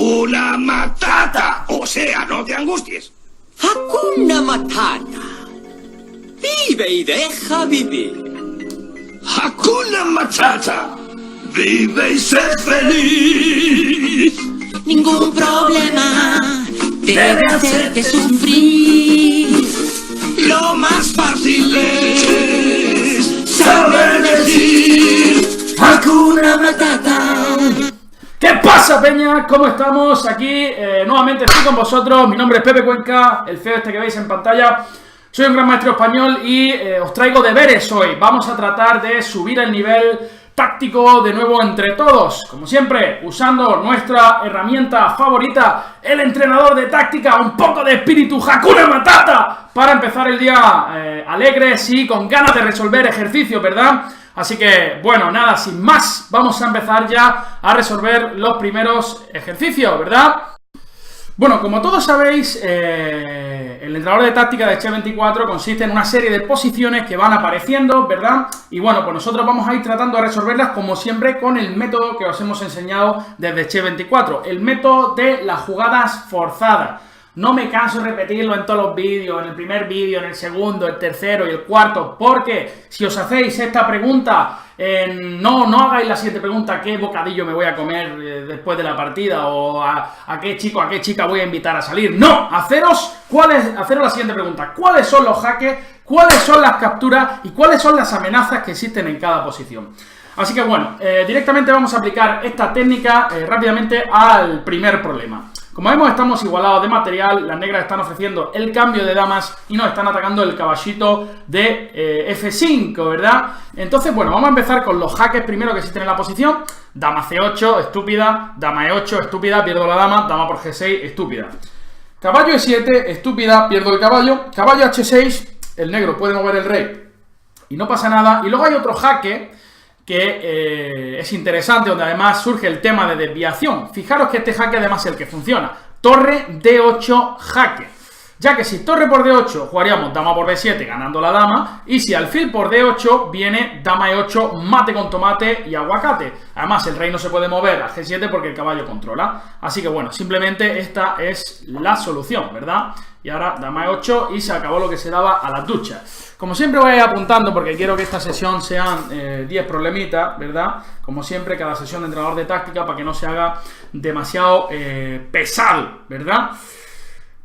Hakuna Matata. O sea, no te angusties. Hakuna Matata. Vive y deja vivir. Hakuna Matata. Vive y sé feliz. Ningún problema debe hacerte sufrir. Lo más fácil es saber decir Hakuna Matata. ¿Qué pasa, peña? ¿Cómo estamos? Aquí nuevamente estoy con vosotros. Mi nombre es Pepe Cuenca, el feo este que veis en pantalla. Soy un gran maestro español y os traigo deberes hoy. Vamos a tratar de subir el nivel táctico de nuevo entre todos. Como siempre, usando nuestra herramienta favorita, el entrenador de táctica, un poco de espíritu Hakuna Matata, para empezar el día alegres y con ganas de resolver ejercicios, ¿verdad? Así que, bueno, nada, sin más, vamos a empezar ya a resolver los primeros ejercicios, ¿verdad? Bueno, como todos sabéis, el entrenador de táctica de Che24 consiste en una serie de posiciones que van apareciendo, ¿verdad? Y bueno, pues nosotros vamos a ir tratando de resolverlas, como siempre, con el método que os hemos enseñado desde Che24, el método de las jugadas forzadas. No me canso de repetirlo en todos los vídeos, en el primer vídeo, en el segundo, el tercero y el cuarto, porque si os hacéis esta pregunta, no hagáis la siguiente pregunta, ¿qué bocadillo me voy a comer después de la partida? O a qué chico, a qué chica voy a invitar a salir. No, haceros la siguiente pregunta, ¿cuáles son los jaques? ¿Cuáles son las capturas? ¿Y cuáles son las amenazas que existen en cada posición? Así que bueno, directamente vamos a aplicar esta técnica rápidamente al primer problema. Como vemos, estamos igualados de material, las negras están ofreciendo el cambio de damas y nos están atacando el caballito de F5, ¿verdad? Entonces, bueno, vamos a empezar con los jaques primero que existen en la posición. Dama C8, estúpida. Dama E8, estúpida, pierdo la dama. Dama por G6, estúpida. Caballo E7, estúpida, pierdo el caballo. Caballo H6, el negro puede mover el rey y no pasa nada. Y luego hay otro jaque que es interesante, donde además surge el tema de desviación. Fijaros que este jaque además es el que funciona. Torre D8 jaque. Ya que si torre por D8 jugaríamos dama por B7 ganando la dama, y si alfil por D8 viene dama E8 mate con tomate y aguacate. Además el rey no se puede mover a G7 porque el caballo controla. Así que bueno, simplemente esta es la solución, ¿verdad? Y ahora dama E8 y se acabó lo que se daba a las duchas. Como siempre voy a ir apuntando porque quiero que esta sesión sean 10 problemitas, ¿verdad? Como siempre, cada sesión de entrenador de táctica para que no se haga demasiado pesado, ¿verdad?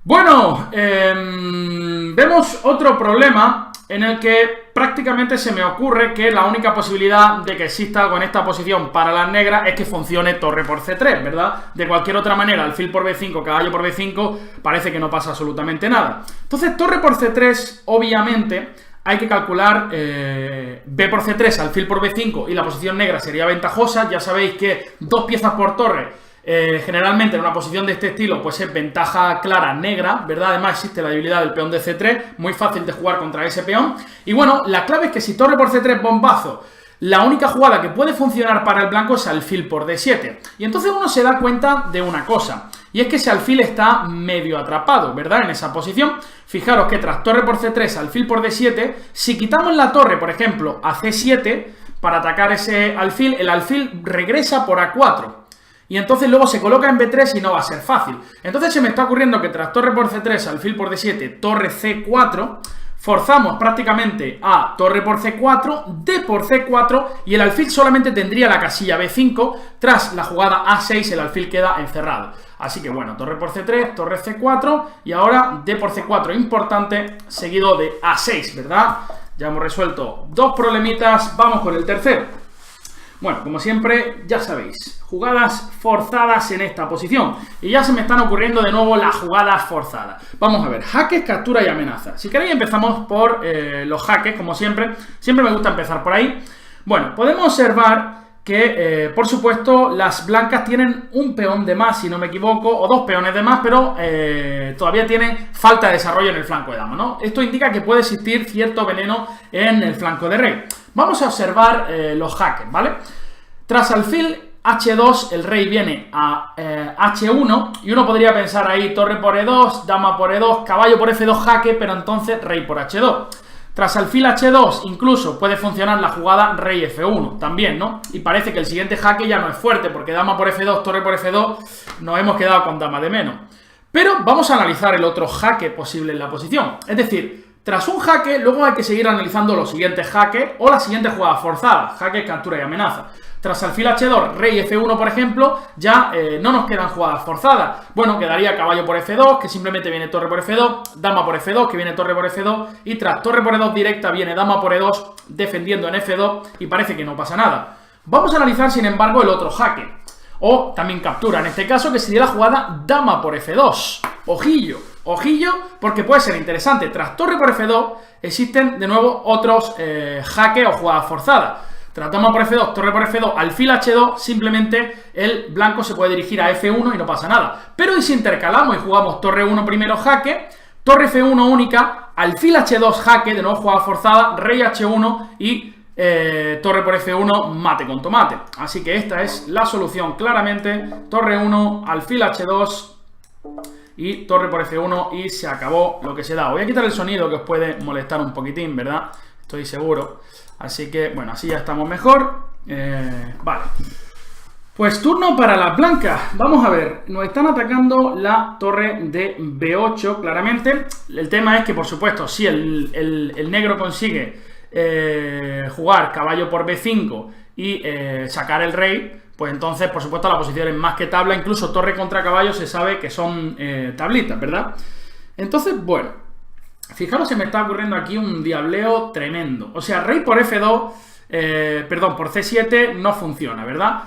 Bueno, vemos otro problema en el que prácticamente se me ocurre que la única posibilidad de que exista algo en esta posición para las negras es que funcione torre por C3, ¿verdad? De cualquier otra manera, alfil por B5, caballo por B5, parece que no pasa absolutamente nada. Entonces, torre por C3, obviamente, hay que calcular B por C3, alfil por B5 y la posición negra sería ventajosa. Ya sabéis que dos piezas por torre, generalmente en una posición de este estilo pues es ventaja clara negra, ¿verdad? Además existe la debilidad del peón de C3, muy fácil de jugar contra ese peón. Y bueno, la clave es que si torre por C3 bombazo, la única jugada que puede funcionar para el blanco es alfil por D7. Y entonces uno se da cuenta de una cosa, y es que ese alfil está medio atrapado, ¿verdad? En esa posición. Fijaros que tras torre por C3, alfil por D7, si quitamos la torre, por ejemplo, a C7 para atacar ese alfil, el alfil regresa por A4. Y entonces luego se coloca en B3 y no va a ser fácil. Entonces se me está ocurriendo que tras torre por C3, alfil por D7, torre C4, forzamos prácticamente a torre por C4, D por C4 y el alfil solamente tendría la casilla B5. Tras la jugada A6 el alfil queda encerrado. Así que bueno, torre por C3, torre C4 y ahora D por C4, importante, seguido de A6, ¿verdad? Ya hemos resuelto dos problemitas, vamos con el tercero. Bueno, como siempre, ya sabéis, jugadas forzadas en esta posición. Y ya se me están ocurriendo de nuevo las jugadas forzadas. Vamos a ver, jaques, captura y amenaza. Si queréis empezamos por los jaques, como siempre. Siempre me gusta empezar por ahí. Bueno, podemos observar que, por supuesto, las blancas tienen un peón de más, si no me equivoco, o dos peones de más, pero todavía tienen falta de desarrollo en el flanco de dama, ¿no? Esto indica que puede existir cierto veneno en el flanco de rey. Vamos a observar los jaques, ¿vale? Tras alfil H2, el rey viene a H1 y uno podría pensar ahí torre por E2, dama por E2, caballo por F2 jaque, pero entonces rey por H2. Tras alfil H2 incluso puede funcionar la jugada rey F1 también, ¿no? Y parece que el siguiente jaque ya no es fuerte, porque dama por F2, torre por F2, nos hemos quedado con dama de menos. Pero vamos a analizar el otro jaque posible en la posición. Es decir, tras un jaque, luego hay que seguir analizando los siguientes jaques o las siguientes jugadas forzadas, jaque, captura y amenaza. Tras alfil H2, rey F1, por ejemplo, ya no nos quedan jugadas forzadas. Bueno, quedaría caballo por F2, que simplemente viene torre por F2, dama por F2, que viene torre por F2, y tras torre por E2 directa viene dama por E2, defendiendo en F2, y parece que no pasa nada. Vamos a analizar, sin embargo, el otro jaque, o también captura, en este caso, que sería la jugada dama por F2. Ojillo, ojillo, porque puede ser interesante. Tras torre por F2, existen de nuevo otros jaques o jugadas forzadas. Tras dama por F2, torre por F2, alfil H2, simplemente el blanco se puede dirigir a F1 y no pasa nada. Pero y si intercalamos y jugamos torre 1 primero jaque, torre F1 única, alfil H2 jaque, de nuevo jugada forzada, rey H1 y torre por F1 mate con tomate. Así que esta es la solución claramente, torre 1, alfil H2 y torre por F1 y se acabó lo que se da. Voy a quitar el sonido que os puede molestar un poquitín, ¿verdad? Estoy seguro. Así que, bueno, así ya estamos mejor. Vale. Pues turno para las blancas. Vamos a ver, nos están atacando la torre de B8, claramente. El tema es que, por supuesto, si el negro consigue jugar caballo por B5 y sacar el rey, pues entonces, por supuesto, la posición es más que tabla. Incluso torre contra caballo se sabe que son tablitas, ¿verdad? Entonces, bueno, fijaros, se me está ocurriendo aquí un diableo tremendo. O sea, rey por F2, perdón, por C7 no funciona, ¿verdad?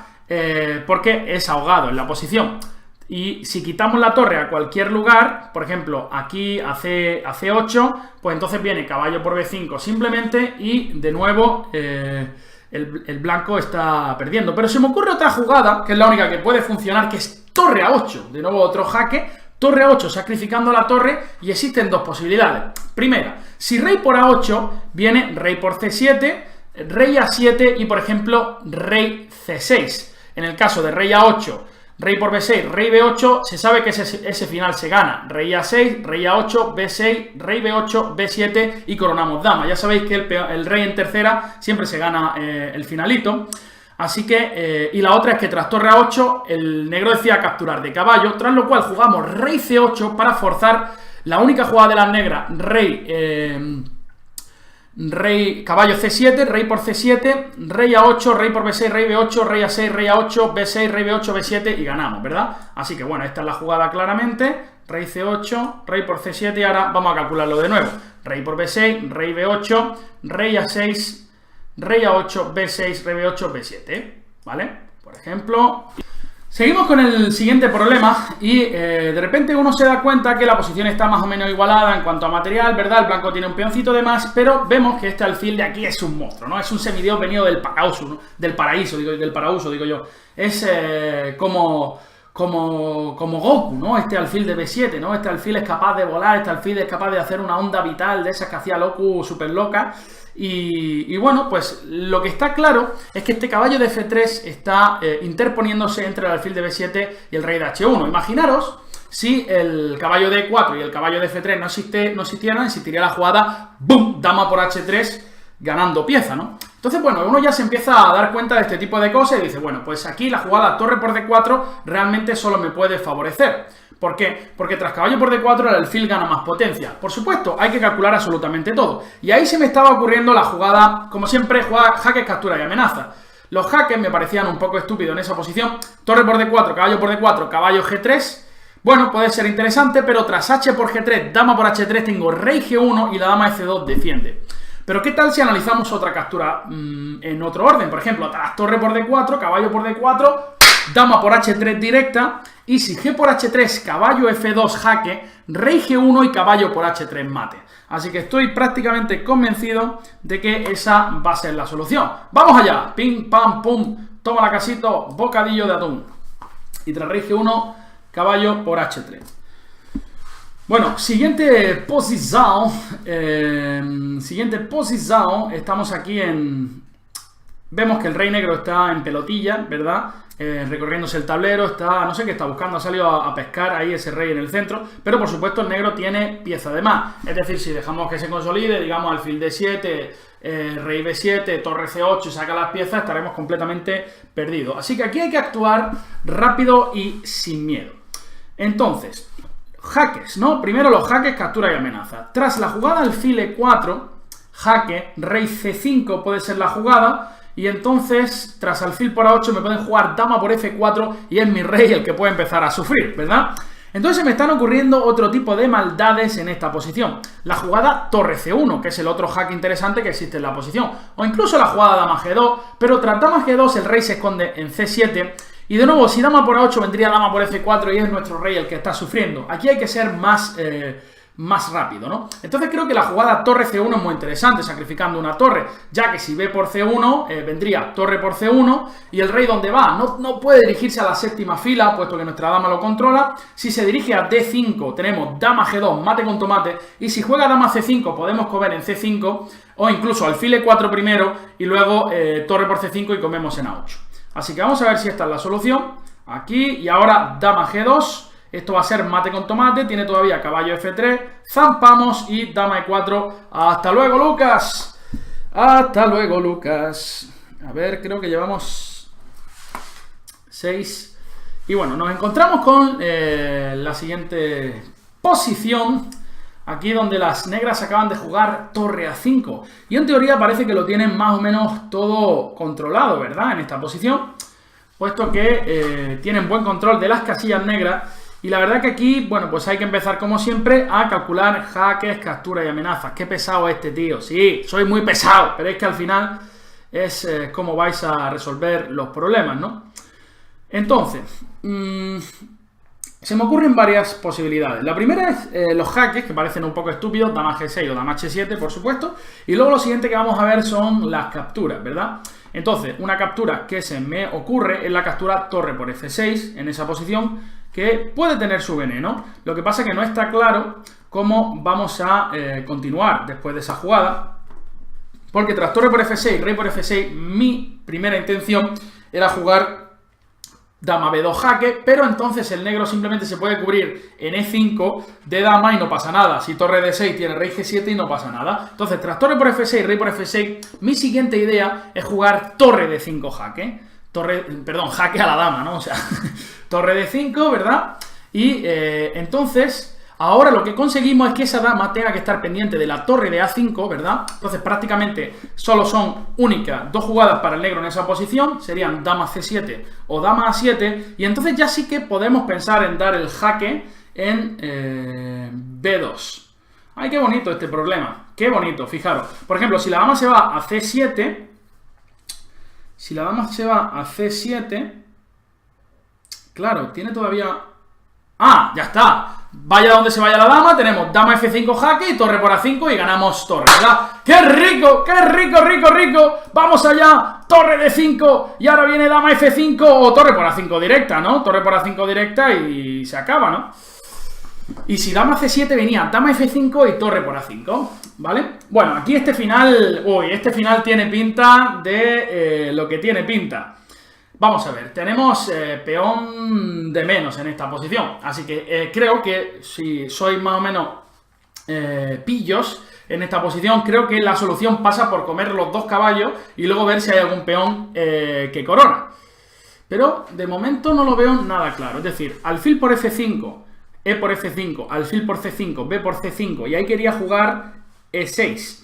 Porque es ahogado en la posición. Y si quitamos la torre a cualquier lugar, por ejemplo, aquí a C8, pues entonces viene caballo por B5 simplemente y de nuevo el blanco está perdiendo. Pero se me ocurre otra jugada, que es la única que puede funcionar, que es torre a 8. De nuevo otro jaque. Torre a 8 sacrificando la torre y existen dos posibilidades. Primera, si rey por A8 viene rey por C7, rey A7 y por ejemplo rey C6. En el caso de rey A8, rey por B6, rey B8, se sabe que ese final se gana. Rey A6, rey A8, B6, rey B8, B7 y coronamos dama. Ya sabéis que el rey en tercera siempre se gana el finalito. Así que, y la otra es que tras torre A8 el negro decía capturar de caballo, tras lo cual jugamos rey C8 para forzar la única jugada de las negras, caballo C7, rey por C7, rey A8, rey por B6, rey B8, rey A6, rey A8, B6, rey B8, B7 y ganamos, ¿verdad? Así que bueno, esta es la jugada claramente, rey C8, rey por C7 y ahora vamos a calcularlo de nuevo, rey por B6, rey B8, rey A6, rey A8, B6, rey B8, B7, ¿vale? Por ejemplo. Seguimos con el siguiente problema y de repente uno se da cuenta que la posición está más o menos igualada en cuanto a material, ¿verdad? El blanco tiene un peoncito de más, pero vemos que este alfil de aquí es un monstruo, ¿no? Es un semidios venido del paraíso, ¿no? Del paraíso, digo yo. Es como Goku, ¿no? Este alfil de B7, ¿no? Este alfil es capaz de volar, este alfil es capaz de hacer una onda vital de esas que hacía Goku súper loca. Y bueno, pues lo que está claro es que este caballo de F3 está interponiéndose entre el alfil de B7 y el rey de H1. Imaginaros si el caballo de E4 y el caballo de F3 no existieran, existiría la jugada ¡boom! Dama por H3 ganando pieza, ¿no? Entonces, bueno, uno ya se empieza a dar cuenta de este tipo de cosas y dice, bueno, pues aquí la jugada torre por D4 realmente solo me puede favorecer. ¿Por qué? Porque tras caballo por D4 el alfil gana más potencia. Por supuesto, hay que calcular absolutamente todo. Y ahí se me estaba ocurriendo la jugada, como siempre, jaques, captura y amenaza. Los jaques me parecían un poco estúpidos en esa posición. Torre por D4, caballo por D4, caballo G3. Bueno, puede ser interesante, pero tras H por G3, dama por H3, tengo rey G1 y la dama F2 defiende. Pero ¿qué tal si analizamos otra captura en otro orden? Por ejemplo, tras torre por D4, caballo por D4, dama por H3 directa, y si G por H3, caballo F2 jaque, rey G1 y caballo por H3 mate. Así que estoy prácticamente convencido de que esa va a ser la solución. ¡Vamos allá! Pim, pam, pum, toma la casito, bocadillo de atún. Y tras rey G1, caballo por H3. Bueno, siguiente posición, estamos aquí en... Vemos que el rey negro está en pelotilla, ¿verdad? recorriéndose el tablero, está, no sé qué está buscando, ha salido a pescar ahí ese rey en el centro, pero por supuesto el negro tiene pieza de más, es decir, si dejamos que se consolide, digamos alfil D7, rey B7, torre C8 y saca las piezas, estaremos completamente perdidos. Así que aquí hay que actuar rápido y sin miedo. Entonces, jaques, ¿no? Primero los jaques, captura y amenaza. Tras la jugada alfil E4, jaque, rey C5 puede ser la jugada, y entonces, tras alfil por A8 me pueden jugar dama por F4 y es mi rey el que puede empezar a sufrir, ¿verdad? Entonces me están ocurriendo otro tipo de maldades en esta posición. La jugada torre C1, que es el otro jaque interesante que existe en la posición. O incluso la jugada dama G2, pero tras dama G2 el rey se esconde en C7. Y de nuevo, si dama por A8 vendría dama por F4 y es nuestro rey el que está sufriendo. Aquí hay que ser más rápido, ¿no? Entonces creo que la jugada torre C1 es muy interesante, sacrificando una torre, ya que si B por C1 vendría torre por C1 y el rey ¿dónde va? No puede dirigirse a la séptima fila, puesto que nuestra dama lo controla. Si se dirige a D5 tenemos dama G2, mate con tomate, y si juega dama C5 podemos comer en C5 o incluso alfil E4 primero y luego torre por C5 y comemos en A8. Así que vamos a ver si esta es la solución. Aquí y ahora dama G2. Esto va a ser mate con tomate, tiene todavía caballo F3, zampamos y dama E4. ¡Hasta luego, Lucas! ¡Hasta luego, Lucas! A ver, creo que llevamos 6. Y bueno, nos encontramos con la siguiente posición, aquí donde las negras acaban de jugar torre A5. Y en teoría parece que lo tienen más o menos todo controlado, ¿verdad? En esta posición, puesto que tienen buen control de las casillas negras. Y la verdad que aquí, bueno, pues hay que empezar como siempre a calcular jaques, capturas y amenazas. ¡Qué pesado este tío! Sí, soy muy pesado, pero es que al final es cómo vais a resolver los problemas, ¿no? Entonces, se me ocurren varias posibilidades. La primera es los jaques, que parecen un poco estúpidos, dama G6 o dama H7, por supuesto. Y luego lo siguiente que vamos a ver son las capturas, ¿verdad? Entonces, una captura que se me ocurre es la captura torre por F6, en esa posición, que puede tener su veneno. Lo que pasa es que no está claro cómo vamos a continuar después de esa jugada, porque tras torre por F6, rey por F6, mi primera intención era jugar dama B2 jaque, pero entonces el negro simplemente se puede cubrir en E5 de dama y no pasa nada. Si torre D6 tiene rey G7 y no pasa nada. Entonces, tras torre por F6, rey por F6, mi siguiente idea es jugar torre D5 jaque. Jaque a la dama, ¿no? O sea, torre de 5, ¿verdad? Y entonces, ahora lo que conseguimos es que esa dama tenga que estar pendiente de la torre de A5, ¿verdad? Entonces, prácticamente solo son únicas dos jugadas para el negro en esa posición, serían dama C7 o dama A7, y entonces ya sí que podemos pensar en dar el jaque en B2. ¡Ay, qué bonito este problema! ¡Qué bonito! Fijaros, por ejemplo, si la dama se va a C7... Si la dama se va a C7, claro, tiene todavía... ¡Ah! ¡Ya está! Vaya donde se vaya la dama, tenemos dama F5 jaque y torre por A5 y ganamos torre, ¿verdad? ¡Qué rico! ¡Qué rico, rico, rico! ¡Vamos allá! Torre de 5 y ahora viene dama F5 o torre por A5 directa, ¿no? Torre por A5 directa y se acaba, ¿no? Y si dama C7 venía dama F5 y torre por A5, ¿vale? Bueno, aquí este final... Uy, este final tiene pinta de lo que tiene pinta. Vamos a ver, tenemos peón de menos en esta posición. Así que creo que si sois más o menos pillos en esta posición, creo que la solución pasa por comer los dos caballos y luego ver si hay algún peón que corona. Pero de momento no lo veo nada claro. Es decir, alfil por F5... E por F5, alfil por C5, B por C5, y ahí quería jugar E6.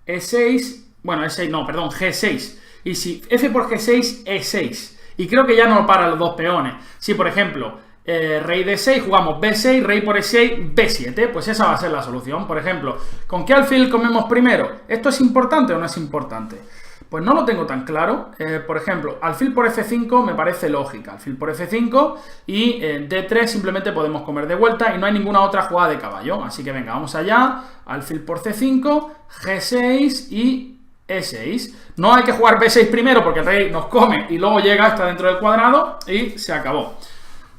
E6, bueno, E6 no, perdón, G6. Y si F por G6, E6. Y creo que ya no para los dos peones. Si, por ejemplo, rey D6, jugamos B6, rey por E6, B7, pues esa va a ser la solución. Por ejemplo, ¿con qué alfil comemos primero? ¿Esto es importante o no es importante? Pues no lo tengo tan claro. Por ejemplo, alfil por F5 me parece lógica. Alfil por F5 y D3 simplemente podemos comer de vuelta y no hay ninguna otra jugada de caballo. Así que venga, vamos allá. Alfil por C5, G6 y E6. No hay que jugar B6 primero porque el rey nos come y luego llega hasta dentro del cuadrado y se acabó.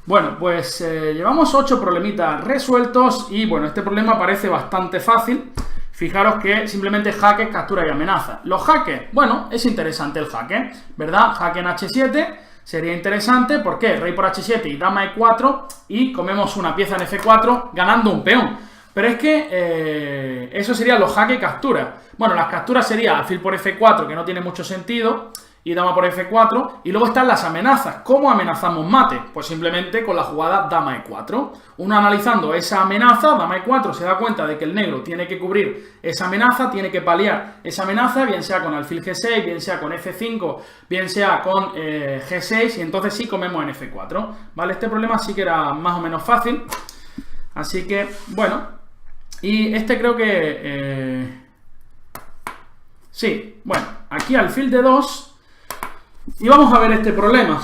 Bueno, pues llevamos 8 problemitas resueltos y bueno, este problema parece bastante fácil. Fijaros que simplemente jaque, captura y amenaza. Los jaques, bueno, es interesante el jaque, ¿verdad? Jaque en H7, sería interesante. ¿Por qué? Rey por H7 y dama E4 y comemos una pieza en F4 ganando un peón. Pero es que eso serían los jaque y captura. Bueno, las capturas sería alfil por F4, que no tiene mucho sentido, y dama por F4, y luego están las amenazas. ¿Cómo amenazamos mate? Pues simplemente con la jugada dama E4. Uno analizando esa amenaza, dama E4, se da cuenta de que el negro tiene que cubrir esa amenaza, tiene que paliar esa amenaza, bien sea con alfil G6, bien sea con F5, bien sea con G6, y entonces sí comemos en F4. ¿Vale? Este problema sí que era más o menos fácil. Así que, bueno, y este creo que... sí, bueno, aquí alfil de 2. Y vamos a ver este problema.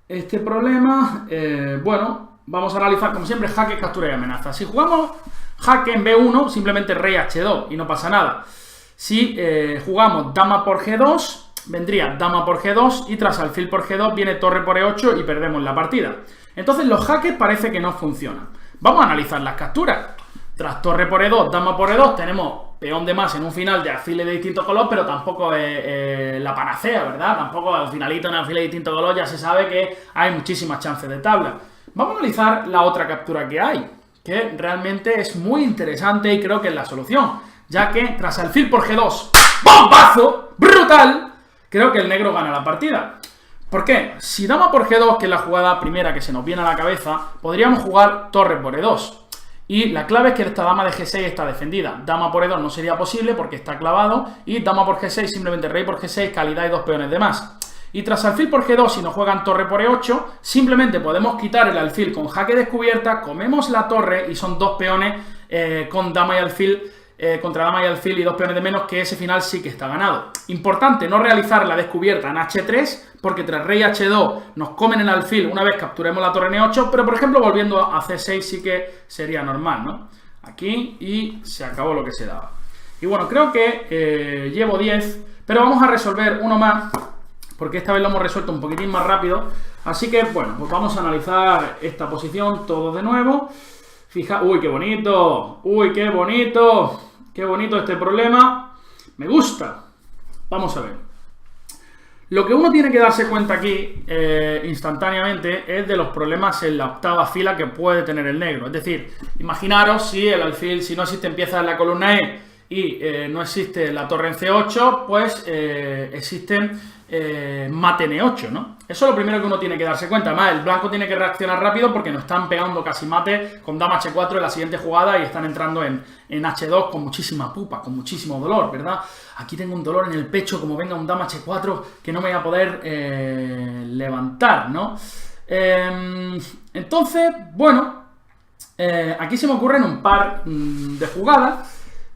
Este problema, bueno, vamos a analizar como siempre jaque, captura y amenaza. Si jugamos jaque en B1, simplemente rey H2 y no pasa nada. Si jugamos dama por G2, vendría dama por G2 y tras alfil por G2 viene torre por E8 y perdemos la partida. Entonces los jaques parece que no funcionan. Vamos a analizar las capturas. Tras torre por E2, dama por E2, tenemos peón de más en un final de alfiles de distinto color, pero tampoco es la panacea, ¿verdad? Tampoco al finalito en alfiles de distinto color ya se sabe que hay muchísimas chances de tabla. Vamos a analizar la otra captura que hay, que realmente es muy interesante y creo que es la solución, ya que tras alfil por G2, ¡bombazo! ¡Brutal! Creo que el negro gana la partida. ¿Por qué? Si dama por G2, que es la jugada primera que se nos viene a la cabeza, podríamos jugar torre por E2. Y la clave es que esta dama de G6 está defendida. Dama por E2 no sería posible porque está clavado. Y dama por G6, simplemente rey por G6, calidad y 2 peones de más. Y tras alfil por G2, si nos juegan torre por E8, simplemente podemos quitar el alfil con jaque descubierta, comemos la torre y son 2 peones con dama y alfil, contra dama y alfil y 2 peones de menos, que ese final sí que está ganado. Importante no realizar la descubierta en H3, porque tras rey H2 nos comen el alfil una vez capturemos la torre en E8, pero por ejemplo volviendo a C6 sí que sería normal, ¿no? Aquí y se acabó lo que se daba. Y bueno, creo que llevo 10, pero vamos a resolver uno más, porque esta vez lo hemos resuelto un poquitín más rápido. Así que bueno, pues vamos a analizar esta posición todo de nuevo. Fija, uy, qué bonito, uy, qué bonito este problema, me gusta. Vamos a ver. Lo que uno tiene que darse cuenta aquí instantáneamente es de los problemas en la octava fila que puede tener el negro. Es decir, imaginaros si el alfil, si no existen piezas en la columna E y no existe la torre en C8, pues existen mate en E8, ¿no? Eso es lo primero que uno tiene que darse cuenta. Además, el blanco tiene que reaccionar rápido porque nos están pegando casi mate con dama H4 en la siguiente jugada y están entrando en H2 con muchísima pupa, con muchísimo dolor, ¿verdad? Aquí tengo un dolor en el pecho, como venga un dama H4 que no me voy a poder levantar, ¿no? Entonces, bueno, aquí se me ocurren un par de jugadas.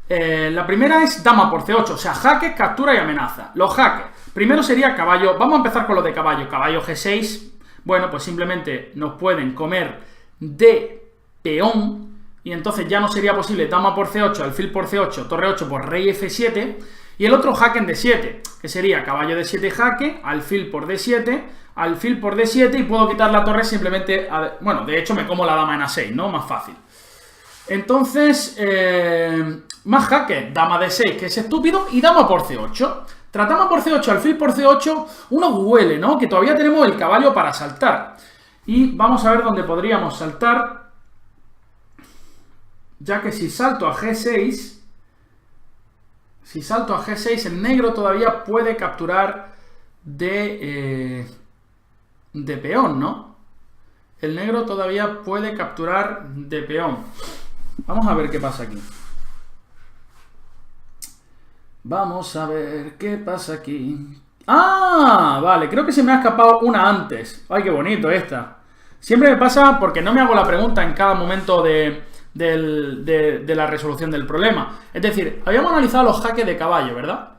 La primera es dama por C8, o sea, jaque, captura y amenaza. Los jaques. Primero sería caballo, vamos a empezar con lo de caballo. Caballo G6, bueno, pues simplemente nos pueden comer de peón. Y entonces ya no sería posible dama por C8, alfil por C8, torre 8 por rey F7. Y el otro jaque en D7, que sería caballo D7 jaque, alfil por D7, alfil por D7 y puedo quitar la torre simplemente, bueno, de hecho me como la dama en A6, ¿no? Más fácil. Entonces, más jaque, dama D6, que es estúpido, y dama por C8. Tras dama por C8, alfil por C8, uno huele, ¿no? Que todavía tenemos el caballo para saltar. Y vamos a ver dónde podríamos saltar, ya que si salto a G6, el negro todavía puede capturar de peón, ¿no? El negro todavía puede capturar de peón. Vamos a ver qué pasa aquí. Vamos a ver qué pasa aquí. ¡Ah! Vale, creo que se me ha escapado una antes. ¡Ay, qué bonito esta! Siempre me pasa porque no me hago la pregunta en cada momento de la resolución del problema. Es decir, habíamos analizado los jaques de caballo, ¿verdad?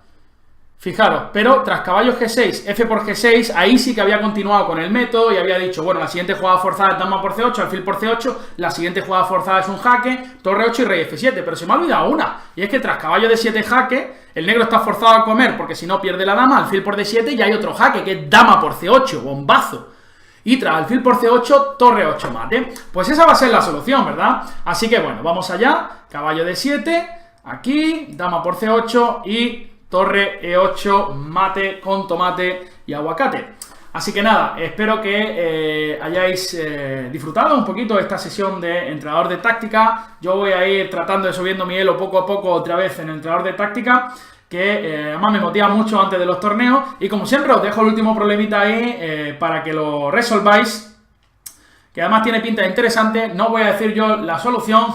Fijaros, pero tras caballo G6, F por G6, ahí sí que había continuado con el método y había dicho, bueno, la siguiente jugada forzada es dama por C8, alfil por C8, la siguiente jugada forzada es un jaque, torre 8 y rey F7, pero se me ha olvidado una, y es que tras caballo D7 jaque, el negro está forzado a comer porque si no pierde la dama, alfil por D7 y hay otro jaque que es dama por C8, bombazo. Y tras alfil por C8, torre 8 mate. Pues esa va a ser la solución, ¿verdad? Así que bueno, vamos allá, caballo D7, aquí, dama por C8 y torre E8, mate con tomate y aguacate. Así que nada, espero que hayáis disfrutado un poquito de esta sesión de entrenador de táctica. Yo voy a ir tratando de subiendo mi elo poco a poco otra vez en entrenador de táctica, que además me motiva mucho antes de los torneos. Y como siempre os dejo el último problemita ahí para que lo resolváis, que además tiene pinta interesante. No voy a decir yo la solución,